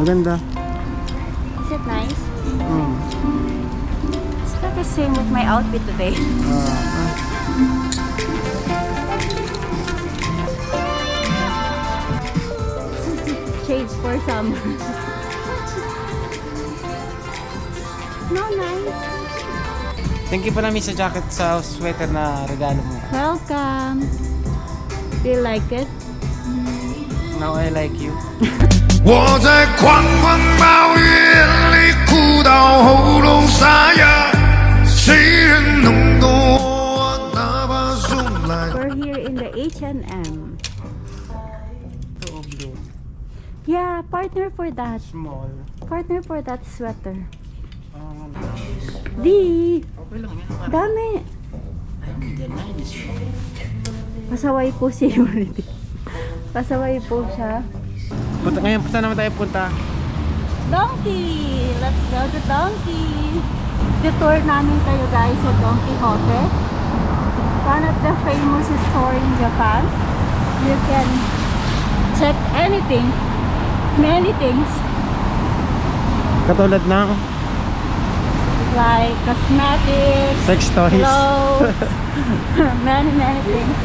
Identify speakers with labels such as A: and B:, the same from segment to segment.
A: Maganda.
B: Is it nice? It's not the same with my outfit today. Shades for summer. No, nice.
A: Thank you pa namin sa jacket sa sweater na regalo mo.
B: Welcome. Do you like it?
A: Now I like you.
C: 我在狂风暴雨里哭到喉咙沙哑，谁人能懂我？哪怕送来。
B: We're here in the H&M.
A: Ito blue.
B: Yeah, partner for that.
A: Small.
B: Partner for that sweater.
A: Okay
B: Di!
A: lang yan.
B: Dami! Pasaway po si Yuri. Pasaway po siya.
A: Ngayon, saan naman tayo punta?
B: Donkey! Let's go to Donkey! Detour namin kayo guys sa Don Quixote. One of the famous store in Japan. You can check anything. Many things.
A: Katulad ng
B: Like cosmetics,
A: sex toys.
B: clothes, many things.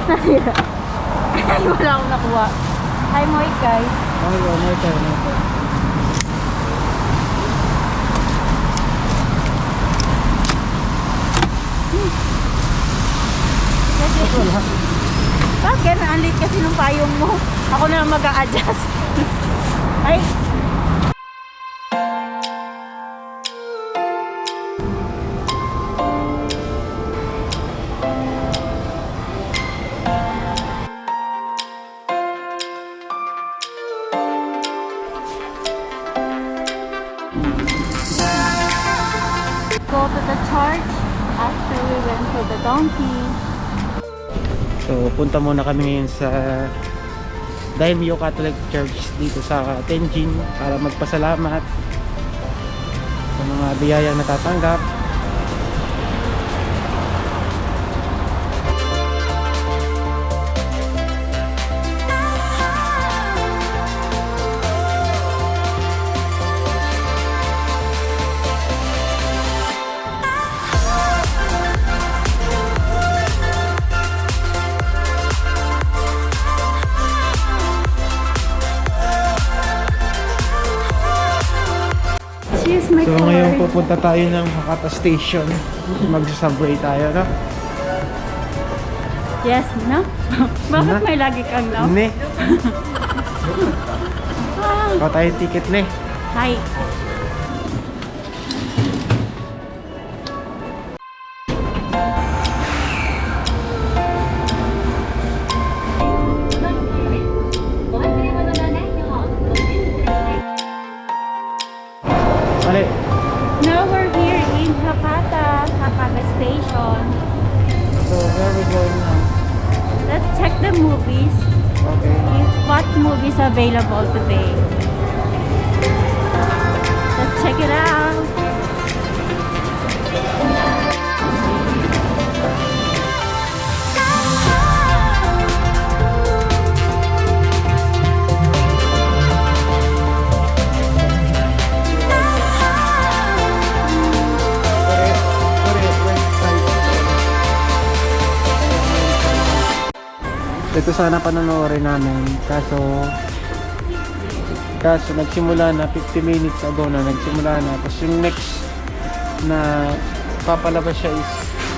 B: Nasira. Ay, wala akong nakuha. Hi, Moy Kai.
A: May tayo.
B: Bakit? Ang liit kasi ng payong mo. Ako na lang mag-a-adjust. Ay! Go to the church after we went to the donkey.
A: So, punta muna kami ngayon sa Daimyo Catholic Church dito sa Tenjin para magpasalamat sa mga biyayang natatanggap. So ngayon pupunta tayo ng Hakata Station. Mag-subway tayo, no?
B: Yes, no? Bakit may lagi kang no?
A: Ne. Kuha tayo ticket, ne.
B: Hi.
A: Mali.
B: Now we're here in Hakata Station.
A: So where are we going now?
B: Let's check the movies.
A: Okay.
B: What movies available today? Let's check it out.
A: Ito sana panonoorin namin. Kaso nagsimula na 50 minutes ago na nagsimula na. Tapos yung next na papalabas siya is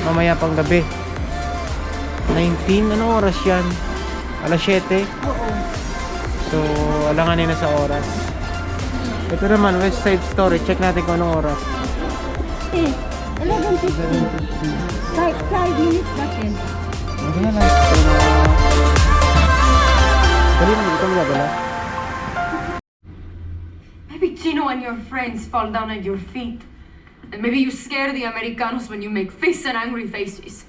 A: mamaya pang gabi. 19? Ano oras yan? Alas 7?
B: Oo.
A: So, alanganin na sa oras. Ito naman, West Side Story. Check natin kung anong oras.
B: 11:50. 5 minutes natin.
A: Ano na lang? Dali mo, ito mo gagala.
D: Maybe Chino and your friends fall down at your feet. And maybe you scare the Americanos when you make fists and angry faces.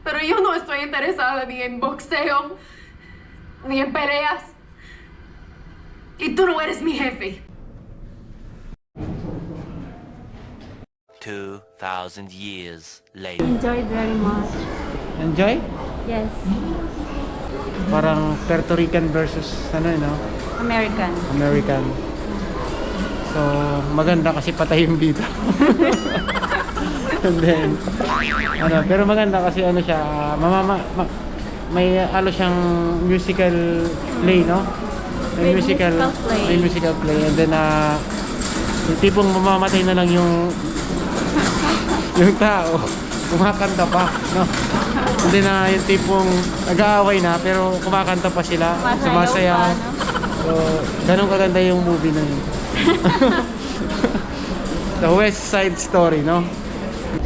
D: Pero yo no estoy interesada ni en boxeo, ni en peleas. Y tú no eres mi jefe.
E: 2,000 years later.
B: Enjoyed very much.
A: Enjoy?
B: Yes.
A: Parang Puerto Rican versus ano, no?
B: American.
A: American. So, maganda kasi patay yung bida. And then, ano, pero maganda kasi ano siya, may ano siyang musical play, no? May musical
B: play.
A: May musical play. And then, yung tipong mamamatay na lang yung tao, kumakanta pa, no? And then, yung tipong nag-aaway na, pero kumakanta pa sila, sumasayaw. So, ganun kaganda yung movie na yun. The West Side Story, no?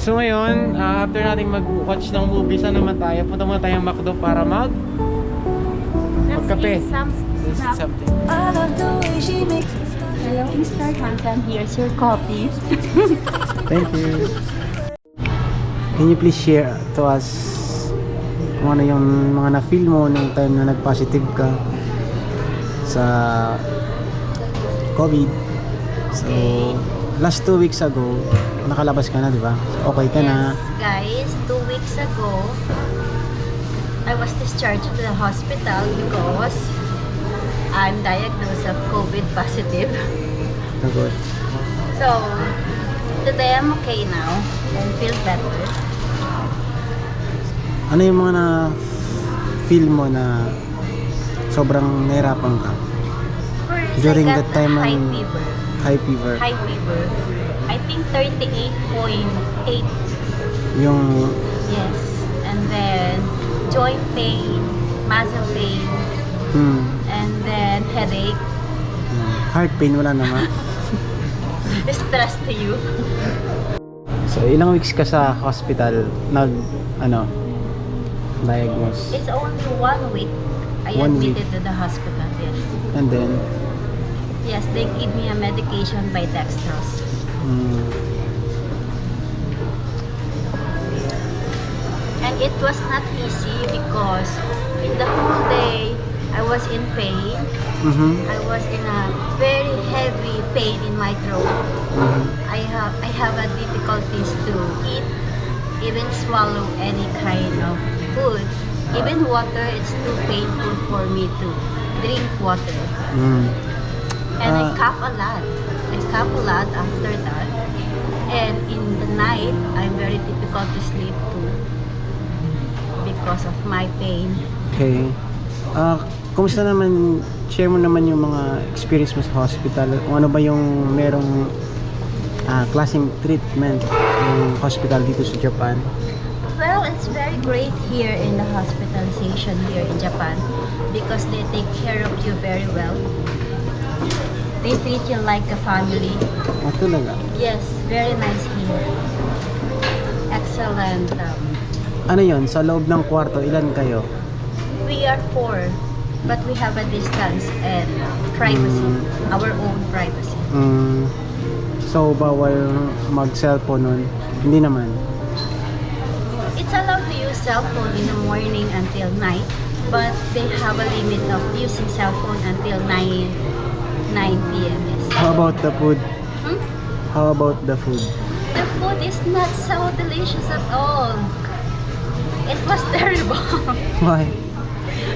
A: So ngayon, after nating mag-watch ng movie, saan naman tayo? Punta muna tayong McDo para magkape.
B: Some
A: Let's eat
B: stuff.
A: something.
B: Hello, Mr. Hansen. Here's your coffee.
A: Thank you. Can you please share to us kung ano yung mga na-feel mo nung time na nag-positive ka sa COVID? So, last 2 weeks ago, nakalabas ka na, di ba? Okay ka na.
F: Guys, 2 weeks ago, I was discharged to the hospital because I'm diagnosed of COVID positive.
A: Good.
F: So, today I'm okay now and feel better.
A: Ano yung mga na-feel mo na sobrang nahirapan ka?
F: First,
A: During
F: I got
A: that time
F: high
A: and-
F: fever.
A: High fever.
F: High fever. I think 38.8.
A: Yung
F: Yes. And then, joint pain, muscle pain, and then headache.
A: heart pain, wala naman.
F: Stress to you.
A: So, ilang weeks ka sa hospital diagnose?
F: It's only 1 week. I
A: 1 week.
F: admitted to the hospital, yes.
A: And then,
F: Yes, they give me a medication by dextrose. And it was not easy because in the whole day, I was in pain. I was in a very heavy pain in my throat. I have a difficulties to eat, even swallow any kind of food. Even water, it's too painful for me to drink water. And I cough a lot. I cough a lot after that. And in the night, I'm very difficult to sleep too because of my pain.
A: okay. Kumusta naman, share mo naman yung mga experience mo sa hospital. Kung ano ba yung merong klaseng treatment yung hospital dito sa Japan.
F: Well, it's very great here in the hospitalization here in Japan because they take care of you very well. They treat you like a family.
A: Talaga?
F: Yes, very nice here. Excellent.
A: Ano yon? Sa loob ng kwarto, ilan kayo?
F: We are 4, but we have a distance and privacy, our own privacy.
A: So, bawal mag-cellphone nun? Hindi naman.
F: It's allowed to use cell phone in the morning until night, but they have a limit of using cell phone until 9 p.m. Yes.
A: How about the food?
F: Hmm?
A: How about the food?
F: The food is not so delicious at all. It was terrible
A: Why?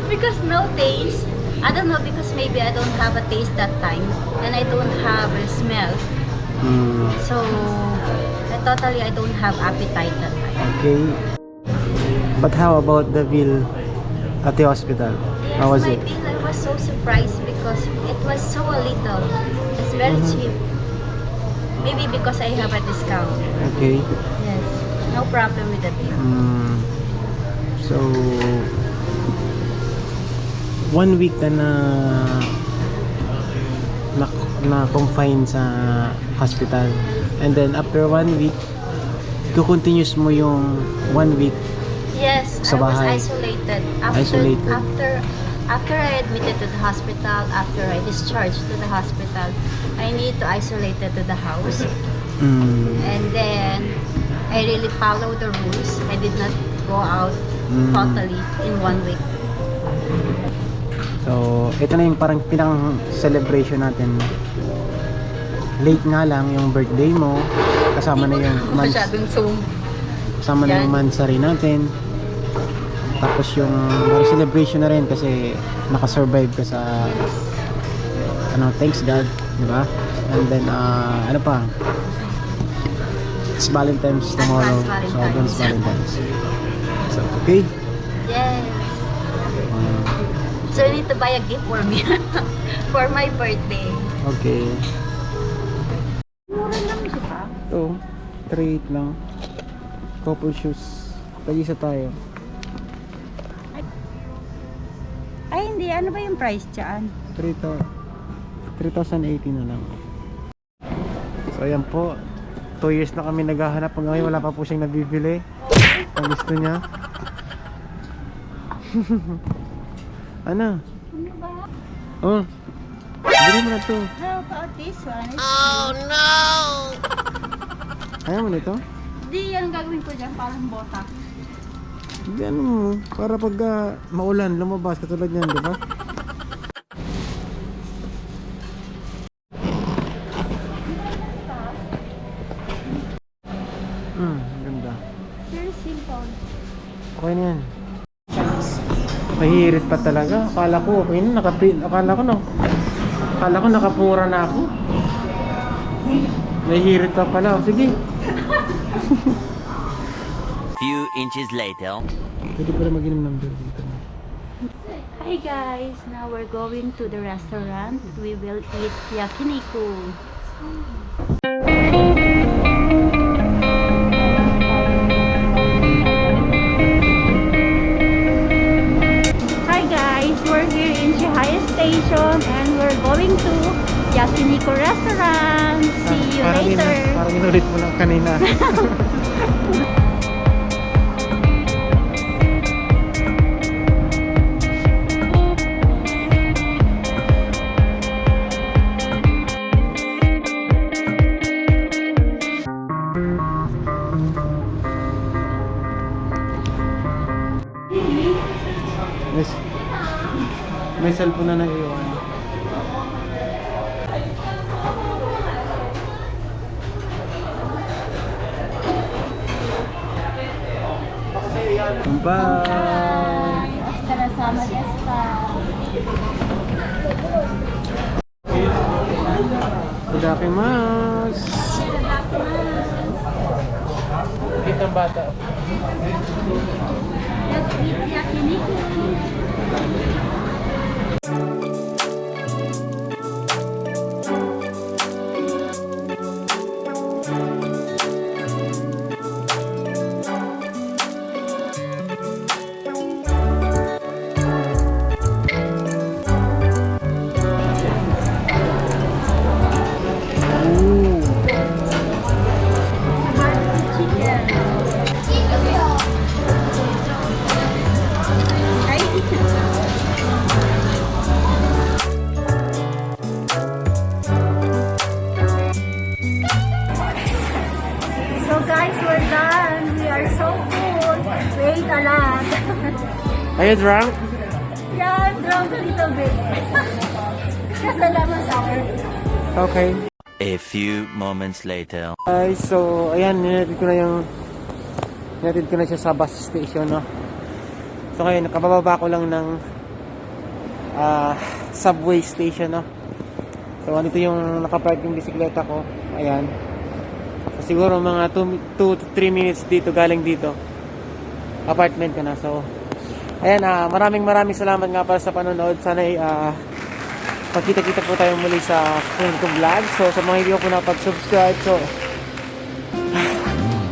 F: because no taste. I don't know because maybe I don't have a taste that time and I don't have a smell. So I don't have appetite that time.
A: Okay. But how about the At the hospital?
F: Yes,
A: How was
F: my
A: it?
F: bill, I was so surprised because it was so little. It's very cheap. Maybe because I have a discount.
A: Okay.
F: Yes, no problem with the bill.
A: So, 1 week ka na confine sa hospital. And then after 1 week, continuous mo yung 1 week.
F: Yes,
A: Sa
F: I was
A: bahay.
F: isolated.
A: Isolated.
F: After I admitted to the hospital, after I discharged to the hospital, I need to isolate to the house. And then I really followed the rules. I did not go out totally in 1 week.
A: So, ito na yung parang pinang celebration natin. Late nga lang yung birthday mo. Kasama na yung
F: Masyadong Zoom.
A: kasama na yung
F: Yan.
A: mansari natin. Tapos yung parang celebration na rin kasi nakasurvive ka sa thanks God, di ba? And then ano pa? It's Valentine's tomorrow.
F: Advance
A: So,
F: Valentine's.
A: advance Valentine's. So, okay.
F: Yes. So you need to buy a gift for me for my birthday.
A: Okay.
B: Mura lang siya.
A: Ito, 3.8 lang. Couple shoes. Tag-isa tayo.
B: Ay, hindi. Ano ba yung price dyan?
A: 3,080 na lang. So ayan po, 2 years na kami naghahanap. Hanggang ngayon wala pa po siyang nabibili. Ang gusto niya. Ano? Oh, bili mo na to.
B: How about this one?
A: Ayaw mo nito?
B: Hindi, yan ang gagawin ko dyan. Parang bota.
A: Hindi ano mo, para pag maulan, lumabas katulad niyan, di ba? Ganda.
B: Very simple.
A: Okay na yan. Mahihirit pa talaga. Akala ko okay na, akala ko nakapura na ako. Nahihirit pa pala. Sige.
E: Few inches later.
A: Pwede pala mag-inom ng beer dito.
F: Hi guys, now we're going to the restaurant. We will eat yakiniku. Hi guys, we're here in Chihaya Station and we're going to yakiniku restaurant. See you later.
A: Parang inulit mo lang kanina. May cellphone na naiwan. Bye!
B: Hasta la sama desta.
A: Itadakimasu! Kita ang bata.
B: Let's eat yakiniku. So guys, we're done. We are so full. We ate a lot.
A: Are you drunk?
B: Yeah, I'm drunk a little bit. Just the lemon sour.
A: Okay.
E: A few moments later.
A: Guys, so ayan, ninatid ko na siya sa bus station, no? So ngayon, nakabababa ko lang ng subway station, no? So dito yung nakapark yung bisikleta ko. Ayan. So, siguro mga 2 to 3 minutes dito, galing dito. Apartment ko na. So Ayan, maraming salamat nga pala sa panonood. Sana pagkita-kita po tayo muli sa sunod kong vlog. So sa mga hindi ko po nakapag-subscribe, so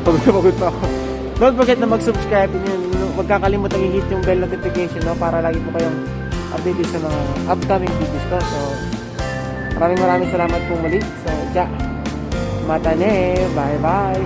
A: pagod pa ako. Don't forget na mag-subscribe. Huwag kakalimutan i-hit yung bell notification, no, para lagi po kayong updated sa mga upcoming videos ko. So maraming salamat po muli. So mata ne, bye bye.